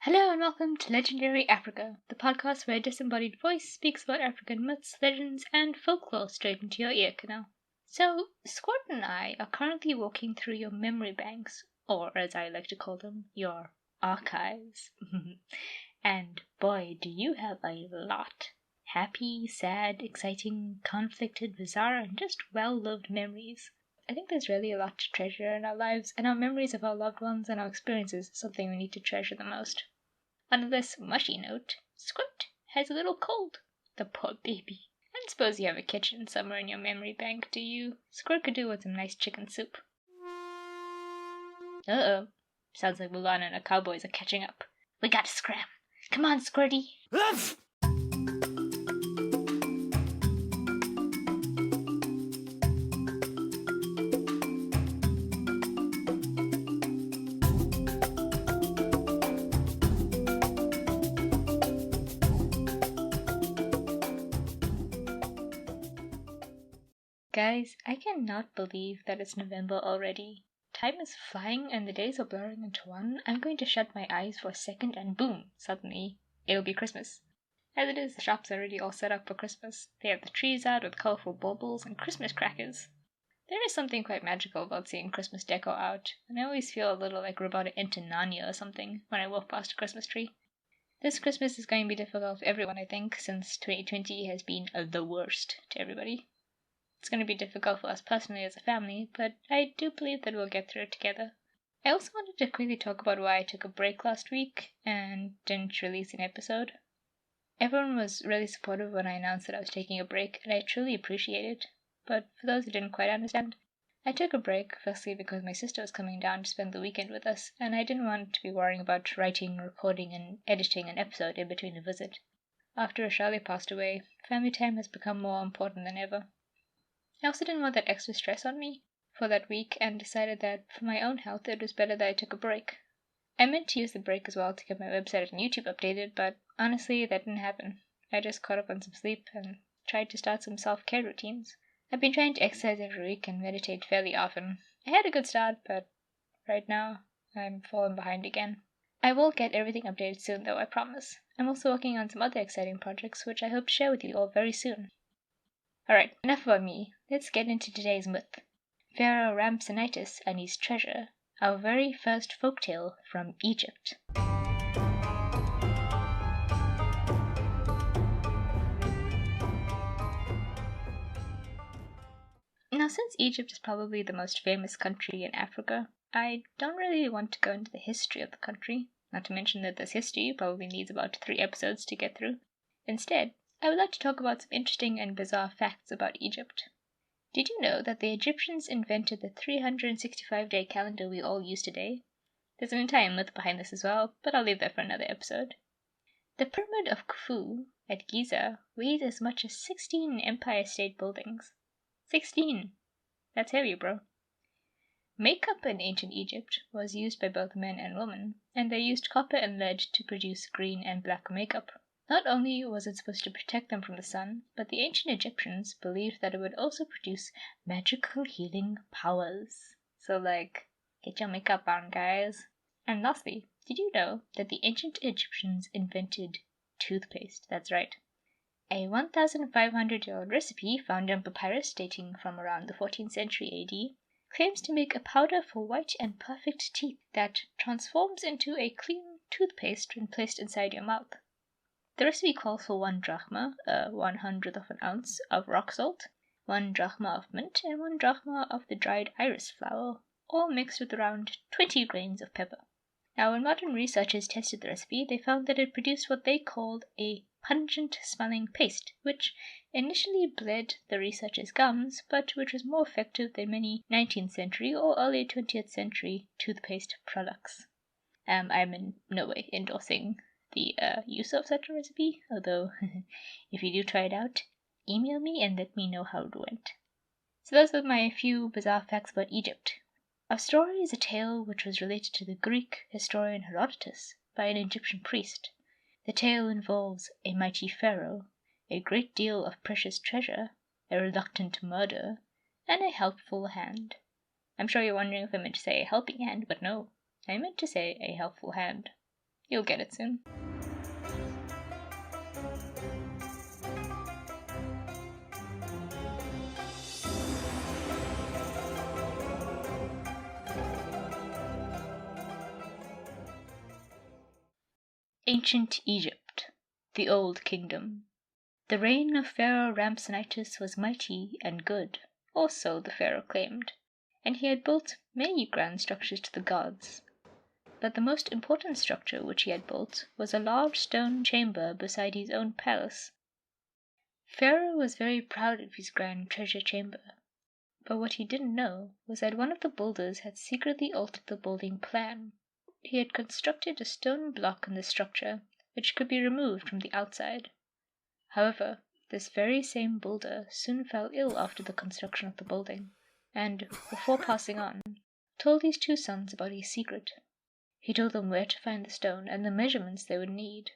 Hello and welcome to Legendary Africa, the podcast where a disembodied voice speaks about African myths, legends, and folklore straight into your ear canal. So, Squirt and I are currently walking through your memory banks, or as I like to call them, your archives. And boy, do you have a lot. Happy, sad, exciting, conflicted, bizarre, and just well-lived memories. I think there's really a lot to treasure in our lives, and our memories of our loved ones and our experiences is something we need to treasure the most. On a less mushy note, Squirt has a little cold. The poor baby. I don't suppose you have a kitchen somewhere in your memory bank, do you? Squirt could do with some nice chicken soup. Uh-oh. Sounds like Mulan and the cowboys are catching up. We gotta scram. Come on, Squirty. Guys, I cannot believe that it's November already. Time is flying and the days are blurring into one. I'm going to shut my eyes for a second and boom, suddenly, it'll be Christmas. As it is, the shops are already all set up for Christmas. They have the trees out with colourful baubles and Christmas crackers. There is something quite magical about seeing Christmas deco out, and I always feel a little like we're about to enter Narnia or something when I walk past a Christmas tree. This Christmas is going to be difficult for everyone, I think, since 2020 has been the worst to everybody. It's going to be difficult for us personally as a family, but I do believe that we'll get through it together. I also wanted to quickly talk about why I took a break last week and didn't release an episode. Everyone was really supportive when I announced that I was taking a break, and I truly appreciate it. But for those who didn't quite understand, I took a break firstly because my sister was coming down to spend the weekend with us, and I didn't want to be worrying about writing, recording, and editing an episode in between the visit. After Charlie passed away, family time has become more important than ever. I also didn't want that extra stress on me for that week and decided that for my own health it was better that I took a break. I meant to use the break as well to get my website and YouTube updated, but honestly that didn't happen. I just caught up on some sleep and tried to start some self-care routines. I've been trying to exercise every week and meditate fairly often. I had a good start, but right now I'm falling behind again. I will get everything updated soon though, I promise. I'm also working on some other exciting projects which I hope to share with you all very soon. Alright, enough about me. Let's get into today's myth. Pharaoh Rhampsinitus and his treasure, our very first folktale from Egypt. Now, since Egypt is probably the most famous country in Africa, I don't really want to go into the history of the country, not to mention that this history probably needs about 3 episodes to get through. Instead, I would like to talk about some interesting and bizarre facts about Egypt. Did you know that the Egyptians invented the 365-day calendar we all use today? There's an entire myth behind this as well, but I'll leave that for another episode. The Pyramid of Khufu at Giza weighs as much as 16 Empire State Buildings. 16! That's heavy, bro. Makeup in ancient Egypt was used by both men and women, and they used copper and lead to produce green and black makeup. Not only was it supposed to protect them from the sun, but the ancient Egyptians believed that it would also produce magical healing powers. So get your makeup on, guys. And lastly, did you know that the ancient Egyptians invented toothpaste? That's right. A 1,500-year-old recipe found on papyrus dating from around the 14th century AD claims to make a powder for white and perfect teeth that transforms into a clean toothpaste when placed inside your mouth. The recipe calls for 1 drachma, 1/100th of an ounce, of rock salt, 1 drachma of mint, and 1 drachma of the dried iris flower, all mixed with around 20 grains of pepper. Now, when modern researchers tested the recipe, they found that it produced what they called a pungent-smelling paste, which initially bled the researchers' gums, but which was more effective than many 19th century or early 20th century toothpaste products. I'm in no way endorsing the use of such a recipe, although if you do try it out, email me and let me know how it went. So those are my few bizarre facts about Egypt. Our story is a tale which was related to the Greek historian Herodotus by an Egyptian priest. The tale involves a mighty pharaoh, a great deal of precious treasure, a reluctant murder, and a helpful hand. I'm sure you're wondering if I meant to say a helping hand, but no, I meant to say a helpful hand. You'll get it soon. Ancient Egypt, the Old Kingdom. The reign of Pharaoh Rhampsinitus was mighty and good, or so the pharaoh claimed, and he had built many grand structures to the gods. But the most important structure which he had built was a large stone chamber beside his own palace. Pharaoh was very proud of his grand treasure chamber, but what he didn't know was that one of the builders had secretly altered the building plan. He had constructed a stone block in the structure which could be removed from the outside. However, this very same builder soon fell ill after the construction of the building, and, before passing on, told his two sons about his secret. He told them where to find the stone and the measurements they would need.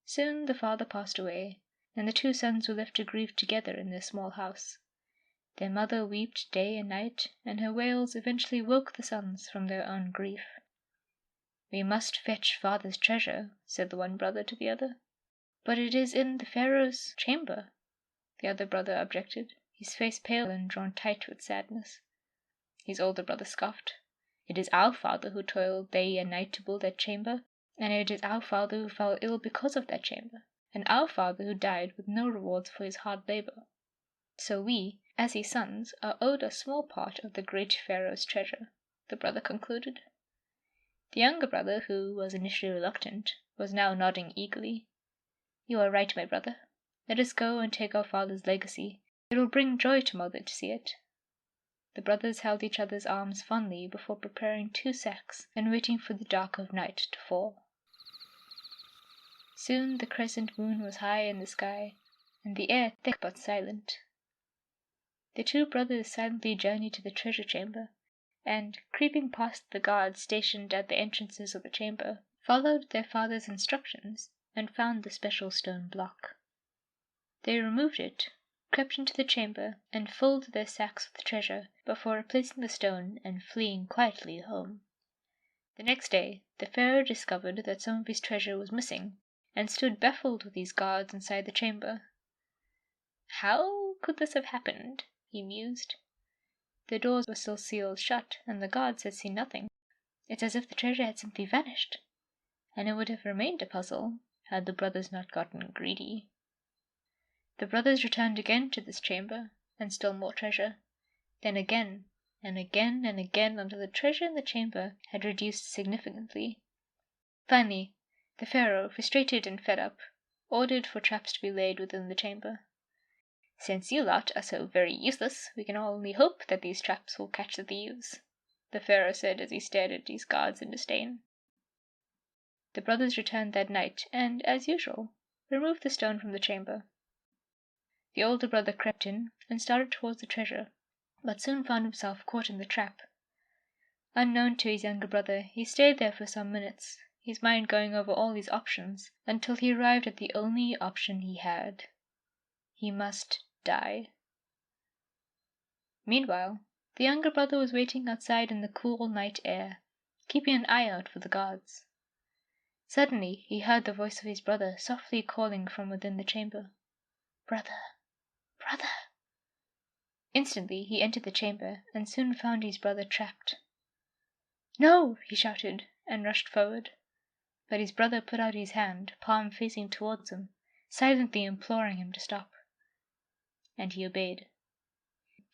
Soon the father passed away, and the two sons were left to grieve together in their small house. Their mother wept day and night, and her wails eventually woke the sons from their own grief. "We must fetch father's treasure," said the one brother to the other. "But it is in the Pharaoh's chamber," the other brother objected, his face pale and drawn tight with sadness. His older brother scoffed. "It is our father who toiled day and night to build that chamber, and it is our father who fell ill because of that chamber, and our father who died with no rewards for his hard labor. So we, as his sons, are owed a small part of the great Pharaoh's treasure," the brother concluded. The younger brother, who was initially reluctant, was now nodding eagerly. "You are right, my brother. Let us go and take our father's legacy. It will bring joy to mother to see it." The brothers held each other's arms fondly before preparing 2 sacks and waiting for the dark of night to fall. Soon the crescent moon was high in the sky, and the air thick but silent. The 2 brothers silently journeyed to the treasure chamber, and, creeping past the guards stationed at the entrances of the chamber, followed their father's instructions and found the special stone block. They removed it, crept into the chamber, and filled their sacks with treasure before replacing the stone and fleeing quietly home. The next day the pharaoh discovered that some of his treasure was missing, and stood baffled with his guards inside the chamber. "How could this have happened?" he mused. The doors were still sealed shut, and the guards had seen nothing. It's as if the treasure had simply vanished, and it would have remained a puzzle had the brothers not gotten greedy. The brothers returned again to this chamber, and still more treasure, then again, and again and again until the treasure in the chamber had reduced significantly. Finally, the pharaoh, frustrated and fed up, ordered for traps to be laid within the chamber. "Since you lot are so very useless, we can only hope that these traps will catch the thieves," the pharaoh said as he stared at his guards in disdain. The brothers returned that night, and, as usual, removed the stone from the chamber. The older brother crept in and started towards the treasure, but soon found himself caught in the trap. Unknown to his younger brother, he stayed there for some minutes, his mind going over all his options, until he arrived at the only option he had. He must die. Meanwhile, the younger brother was waiting outside in the cool night air, keeping an eye out for the guards. Suddenly he heard the voice of his brother softly calling from within the chamber. "Brother, brother!" Instantly he entered the chamber, and soon found his brother trapped. "No!" he shouted, and rushed forward. But his brother put out his hand, palm facing towards him, silently imploring him to stop. And he obeyed.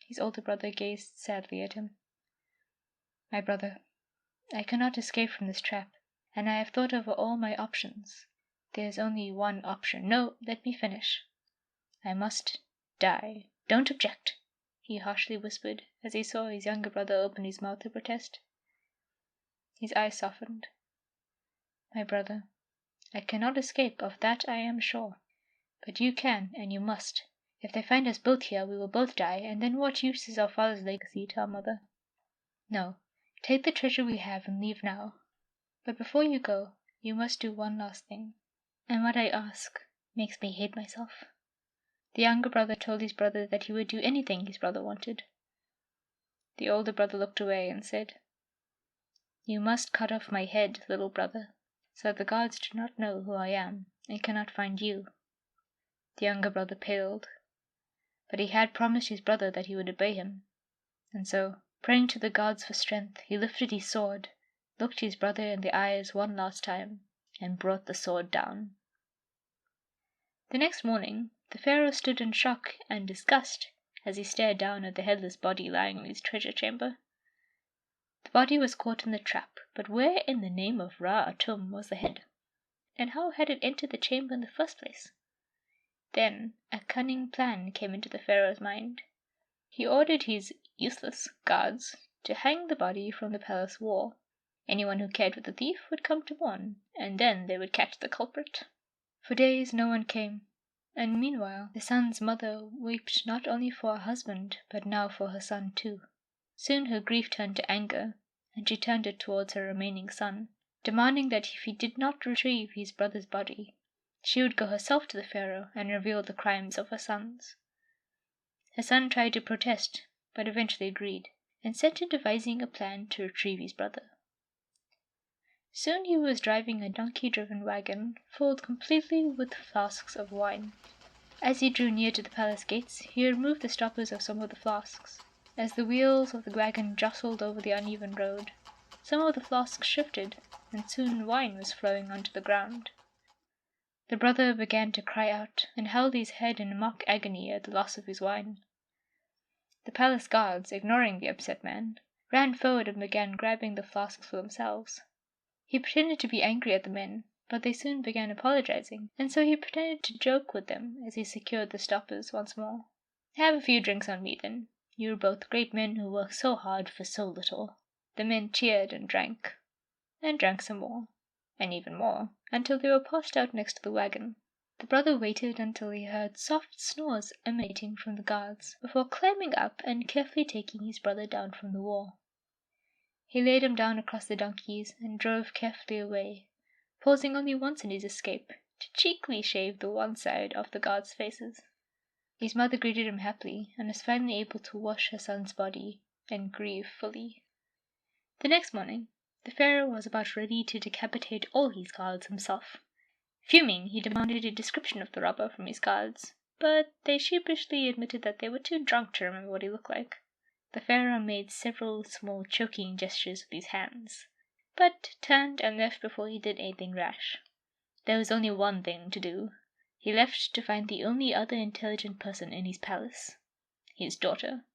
His older brother gazed sadly at him. "My brother, I cannot escape from this trap, and I have thought over all my options. There is only one option. No, let me finish. I must die. Don't object," he harshly whispered as he saw his younger brother open his mouth to protest. His eyes softened. "My brother, I cannot escape, of that I am sure. But you can, and you must. If they find us both here, we will both die, and then what use is our father's legacy to our mother? No, take the treasure we have and leave now. But before you go, you must do one last thing. And what I ask makes me hate myself." The younger brother told his brother that he would do anything his brother wanted. The older brother looked away and said, "You must cut off my head, little brother. so the gods do not know who I am and cannot find you." The younger brother paled, but he had promised his brother that he would obey him, and so, praying to the gods for strength, he lifted his sword, looked his brother in the eyes one last time, and brought the sword down. The next morning, the Pharaoh stood in shock and disgust as he stared down at the headless body lying in his treasure chamber. The body was caught in the trap, but where in the name of Ra-Atum was the head? And how had it entered the chamber in the first place? Then a cunning plan came into the Pharaoh's mind. He ordered his useless guards to hang the body from the palace wall. Anyone who cared for the thief would come to mourn, and then they would catch the culprit. For days no one came, and meanwhile the son's mother wept not only for her husband, but now for her son too. Soon her grief turned to anger, and she turned it towards her remaining son, demanding that if he did not retrieve his brother's body, she would go herself to the Pharaoh and reveal the crimes of her sons. Her son tried to protest, but eventually agreed, and set to devising a plan to retrieve his brother. Soon he was driving a donkey-driven wagon filled completely with flasks of wine. As he drew near to the palace gates, he removed the stoppers of some of the flasks. As the wheels of the wagon jostled over the uneven road, some of the flasks shifted, and soon wine was flowing onto the ground. The brother began to cry out, and held his head in mock agony at the loss of his wine. The palace guards, ignoring the upset man, ran forward and began grabbing the flasks for themselves. He pretended to be angry at the men, but they soon began apologizing, and so he pretended to joke with them as he secured the stoppers once more. "Have a few drinks on me, then. You are both great men who work so hard for so little." The men cheered and drank some more, and even more, until they were passed out next to the wagon. The brother waited until he heard soft snores emanating from the guards, before climbing up and carefully taking his brother down from the wall. He laid him down across the donkeys and drove carefully away, pausing only once in his escape to cheekily shave the one side of the guards' faces. His mother greeted him happily and was finally able to wash her son's body and grieve fully. The next morning, the Pharaoh was about ready to decapitate all his guards himself. Fuming, he demanded a description of the robber from his guards, but they sheepishly admitted that they were too drunk to remember what he looked like. The Pharaoh made several small choking gestures with his hands, but turned and left before he did anything rash. There was only one thing to do. He left to find the only other intelligent person in his palace, his daughter.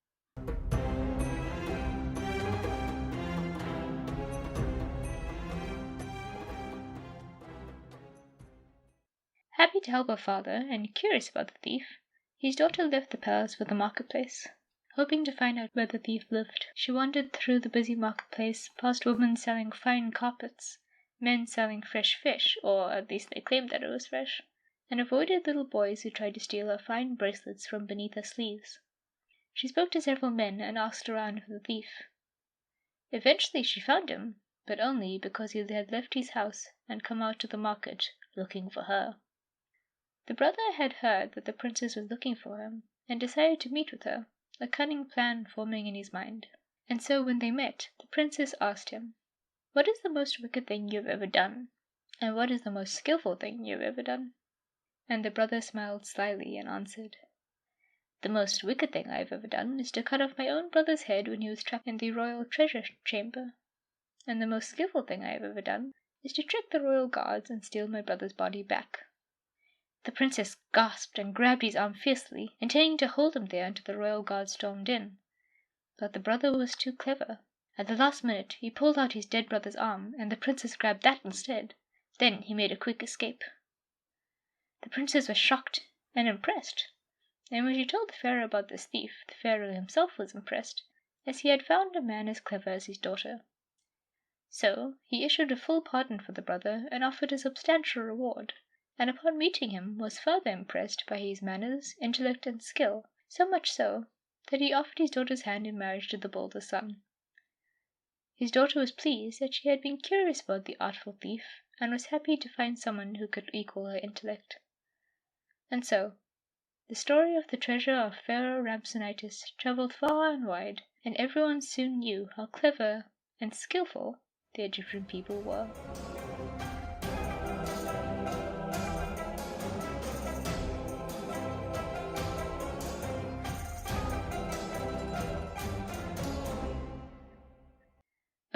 Happy to help her father and curious about the thief, his daughter left the palace for the marketplace. Hoping to find out where the thief lived, she wandered through the busy marketplace past women selling fine carpets, men selling fresh fish, or at least they claimed that it was fresh, and avoided little boys who tried to steal her fine bracelets from beneath her sleeves. She spoke to several men and asked around for the thief. Eventually she found him, but only because he had left his house and come out to the market looking for her. The brother had heard that the princess was looking for him and decided to meet with her, a cunning plan forming in his mind. And so when they met, the princess asked him, "What is the most wicked thing you have ever done? And what is the most skillful thing you have ever done?" And the brother smiled slyly and answered, "The most wicked thing I have ever done is to cut off my own brother's head when he was trapped in the royal treasure chamber. And the most skillful thing I have ever done is to trick the royal guards and steal my brother's body back." The princess gasped and grabbed his arm fiercely, intending to hold him there until the royal guard stormed in. But the brother was too clever. At the last minute he pulled out his dead brother's arm, and the princess grabbed that instead. Then he made a quick escape. The princess was shocked and impressed, and when she told the Pharaoh about this thief, the Pharaoh himself was impressed, as he had found a man as clever as his daughter. So he issued a full pardon for the brother and offered a substantial reward, and upon meeting him was further impressed by his manners, intellect, and skill, so much so that he offered his daughter's hand in marriage to the bolder son. His daughter was pleased that she had been curious about the artful thief, and was happy to find someone who could equal her intellect. And so, the story of the treasure of Pharaoh Rhampsinitus travelled far and wide, and everyone soon knew how clever and skillful the Egyptian people were.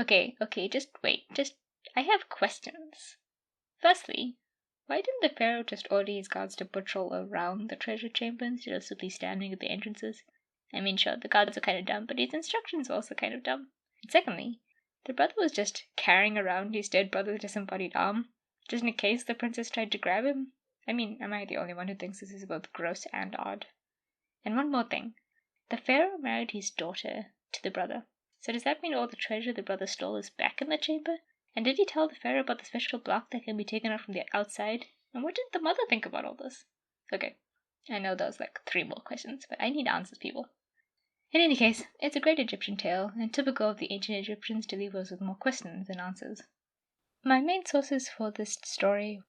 Okay, just wait. I have questions. Firstly, why didn't the Pharaoh just order his guards to patrol around the treasure chamber instead of simply standing at the entrances? I mean, sure, the guards are kind of dumb, but his instructions were also kind of dumb. And secondly, the brother was just carrying around his dead brother's disembodied arm, just in case the princess tried to grab him. I mean, am I the only one who thinks this is both gross and odd? And one more thing. The Pharaoh married his daughter to the brother. So does that mean all the treasure the brother stole is back in the chamber? And did he tell the Pharaoh about the special block that can be taken out from the outside? And what did the mother think about all this? Okay, I know that was like 3 more questions, but I need answers, people. In any case, it's a great Egyptian tale, and typical of the ancient Egyptians to leave us with more questions than answers. My main sources for this story: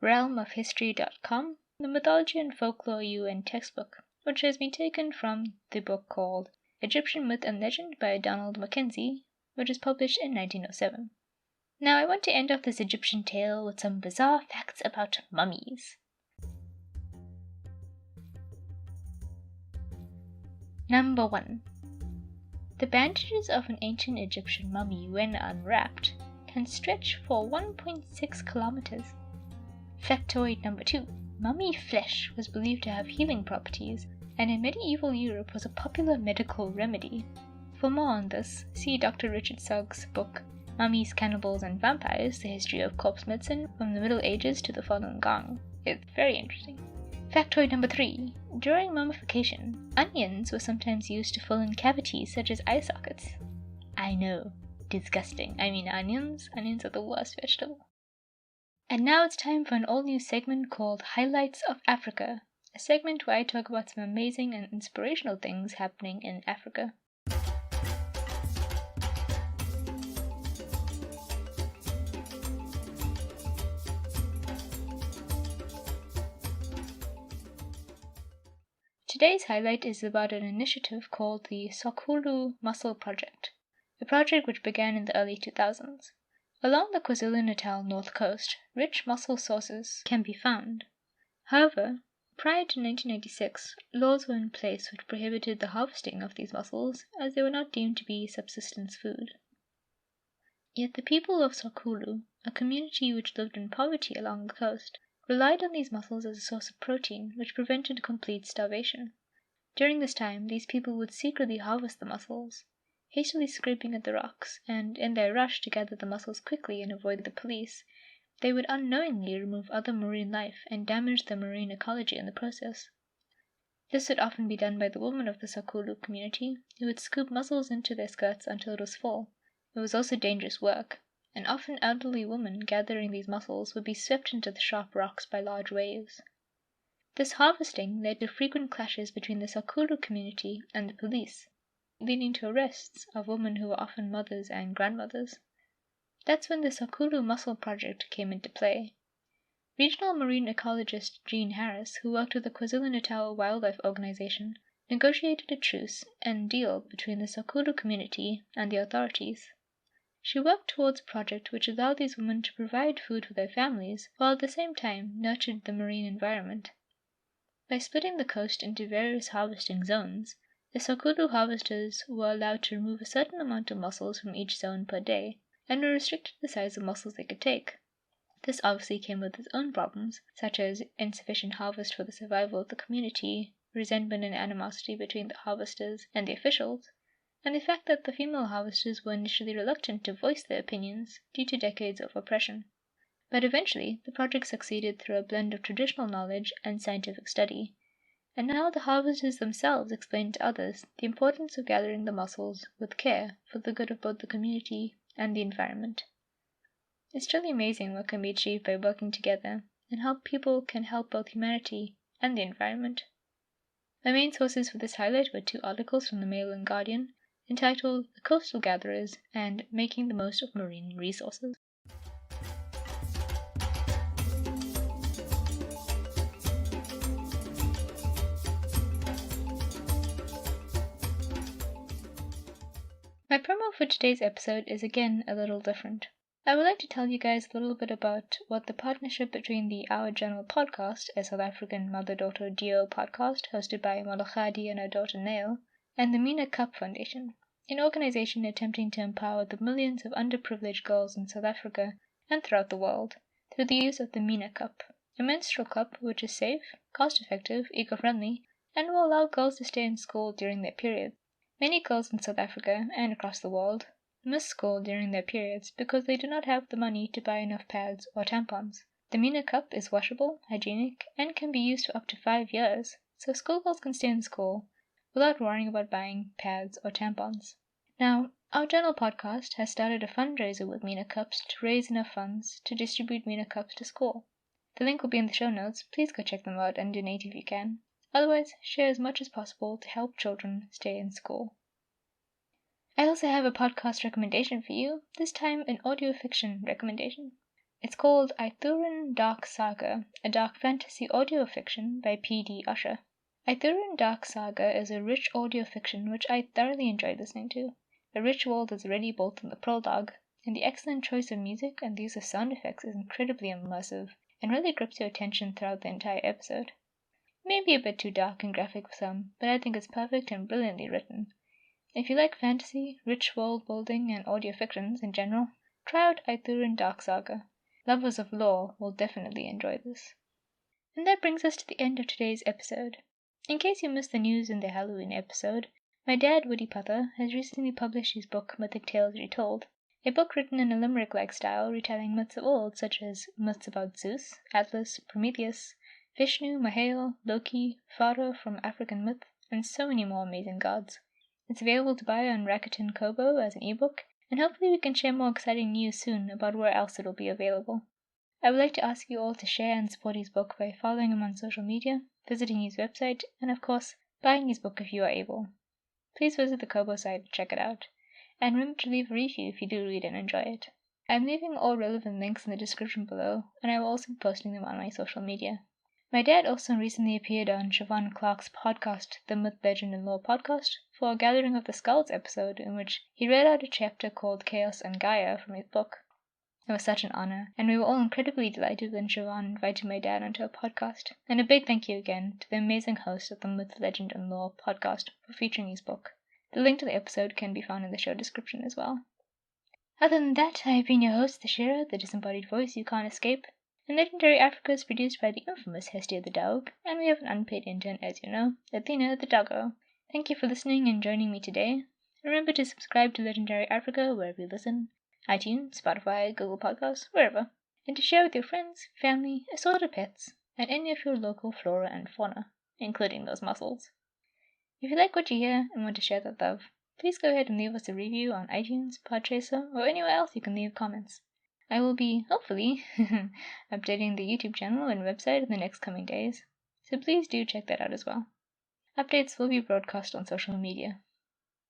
realmofhistory.com, the Mythology and Folklore UN textbook, which has been taken from the book called Egyptian Myth and Legend by Donald Mackenzie, which was published in 1907. Now I want to end off this Egyptian tale with some bizarre facts about mummies. Number 1. The bandages of an ancient Egyptian mummy, when unwrapped, can stretch for 1.6 kilometers. Factoid number 2. Mummy flesh was believed to have healing properties, and in medieval Europe was a popular medical remedy. For more on this, see Dr. Richard Sugg's book Mummies, Cannibals and Vampires, The History of Corpse Medicine from the Middle Ages to the Falun Gong. It's very interesting. Factoid number 3. During mummification, onions were sometimes used to fill in cavities such as eye sockets. I know, disgusting. I mean, onions are the worst vegetable. And now it's time for an all-new segment called Highlights of Africa, a segment where I talk about some amazing and inspirational things happening in Africa. Today's highlight is about an initiative called the Sokolu Mussel Project, a project which began in the early 2000s. Along the KwaZulu-Natal north coast, rich mussel sources can be found. However, prior to 1996, laws were in place which prohibited the harvesting of these mussels as they were not deemed to be subsistence food. Yet the people of Sokolu, a community which lived in poverty along the coast, relied on these mussels as a source of protein which prevented complete starvation. During this time, these people would secretly harvest the mussels, hastily scraping at the rocks, and in their rush to gather the mussels quickly and avoid the police, they would unknowingly remove other marine life and damage the marine ecology in the process. This would often be done by the women of the Sokolu community, who would scoop mussels into their skirts until it was full. It was also dangerous work, and often elderly women gathering these mussels would be swept into the sharp rocks by large waves. This harvesting led to frequent clashes between the Sokolu community and the police, leading to arrests of women who were often mothers and grandmothers. That's when the Sokolu Mussel Project came into play. Regional marine ecologist Jean Harris, who worked with the KwaZulu-Natal Wildlife Organization, negotiated a truce and deal between the Sokolu community and the authorities. She worked towards a project which allowed these women to provide food for their families, while at the same time nurtured the marine environment. By splitting the coast into various harvesting zones, the Sokolu harvesters were allowed to remove a certain amount of mussels from each zone per day, and were restricted to the size of mussels they could take. This obviously came with its own problems, such as insufficient harvest for the survival of the community, resentment and animosity between the harvesters and the officials, and the fact that the female harvesters were initially reluctant to voice their opinions due to decades of oppression. But eventually, the project succeeded through a blend of traditional knowledge and scientific study, and now the harvesters themselves explain to others the importance of gathering the mussels with care for the good of both the community and the environment. It's truly amazing what can be achieved by working together, and how people can help both humanity and the environment. My main sources for this highlight were 2 articles from the Mail and Guardian, entitled The Coastal Gatherers and Making the Most of Marine Resources. My promo for today's episode is again a little different. I would like to tell you guys a little bit about what the partnership between the Our Journal podcast, a South African mother-daughter duo podcast hosted by Malachadi and her daughter Nail, and the MINA Cup Foundation, an organization attempting to empower the millions of underprivileged girls in South Africa and throughout the world through the use of the MINA Cup, a menstrual cup which is safe, cost-effective, eco-friendly, and will allow girls to stay in school during their periods. Many girls in South Africa and across the world miss school during their periods because they do not have the money to buy enough pads or tampons. The MINA Cup is washable, hygienic, and can be used for up to 5 years, so schoolgirls can stay in school without worrying about buying pads or tampons. Now, our journal podcast has started a fundraiser with MINA Cups to raise enough funds to distribute MINA Cups to school. The link will be in the show notes. Please go check them out and donate if you can. Otherwise, share as much as possible to help children stay in school. I also have a podcast recommendation for you, this time an audio fiction recommendation. It's called Ithurian Dark Saga, a dark fantasy audio fiction by P.D. Usher. Ithurian Dark Saga is a rich audio fiction which I thoroughly enjoyed listening to. The rich world is ready both in the prologue, and the excellent choice of music and the use of sound effects is incredibly immersive and really grips your attention throughout the entire episode. It may be a bit too dark and graphic for some, but I think it's perfect and brilliantly written. If you like fantasy, rich world building, and audio fictions in general, try out Ithurian Dark Saga. Lovers of lore will definitely enjoy this. And that brings us to the end of today's episode. In case you missed the news in the Halloween episode, my dad, Woody Puther, has recently published his book Mythic Tales Retold, a book written in a limerick-like style retelling myths of old such as myths about Zeus, Atlas, Prometheus, Vishnu, Mahale, Loki, Pharaoh from African myth, and so many more amazing gods. It's available to buy on Rakuten Kobo as an ebook, and hopefully we can share more exciting news soon about where else it'll be available. I would like to ask you all to share and support his book by following him on social media, visiting his website, and of course, buying his book if you are able. Please visit the Kobo site to check it out, and remember to leave a review if you do read and enjoy it. I'm leaving all relevant links in the description below, and I will also be posting them on my social media. My dad also recently appeared on Siobhan Clarke's podcast, The Myth, Legend, and Lore podcast, for a Gathering of the Skulls episode in which he read out a chapter called Chaos and Gaia from his book. It was such an honor, and we were all incredibly delighted when Siobhan invited my dad onto her podcast. And a big thank you again to the amazing host of the Myth, Legend, and Lore podcast for featuring his book. The link to the episode can be found in the show description as well. Other than that, I have been your host, the Shira, the disembodied voice you can't escape. And Legendary Africa is produced by the infamous Hestia the Dog, and we have an unpaid intern, as you know, Athena the Doggo. Thank you for listening and joining me today. Remember to subscribe to Legendary Africa wherever you listen, iTunes, Spotify, Google Podcasts, wherever, and to share with your friends, family, assorted pets, and any of your local flora and fauna, including those mussels. If you like what you hear and want to share that love, please go ahead and leave us a review on iTunes, Podchaser, or anywhere else you can leave comments. I will be, hopefully, updating the YouTube channel and website in the next coming days, so please do check that out as well. Updates will be broadcast on social media.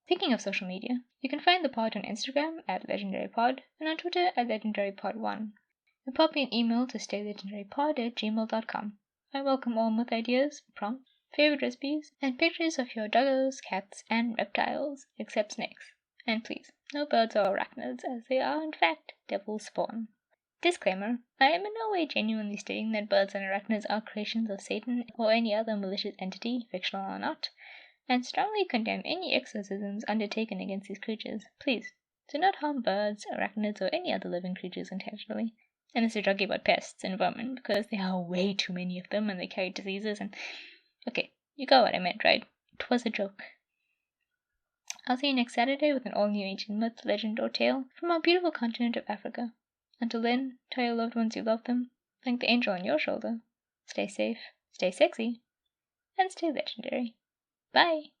Speaking of social media, you can find the pod on Instagram at LegendaryPod and on Twitter at LegendaryPod1. And pop me an email to staylegendarypod@gmail.com. I welcome all myth ideas, prompts, favorite recipes, and pictures of your doggos, cats, and reptiles, except snakes. And please, no birds or arachnids, as they are, in fact, devil's spawn. Disclaimer, I am in no way genuinely stating that birds and arachnids are creations of Satan or any other malicious entity, fictional or not, and strongly condemn any exorcisms undertaken against these creatures. Please, do not harm birds, arachnids, or any other living creatures intentionally. And this is talking about pests and vermin, because there are way too many of them and they carry diseases and... Okay, you got what I meant, right? 'Twas a joke. I'll see you next Saturday with an all-new ancient myth, legend, or tale from our beautiful continent of Africa. Until then, tell your loved ones you love them, thank the angel on your shoulder, stay safe, stay sexy, and stay legendary. Bye!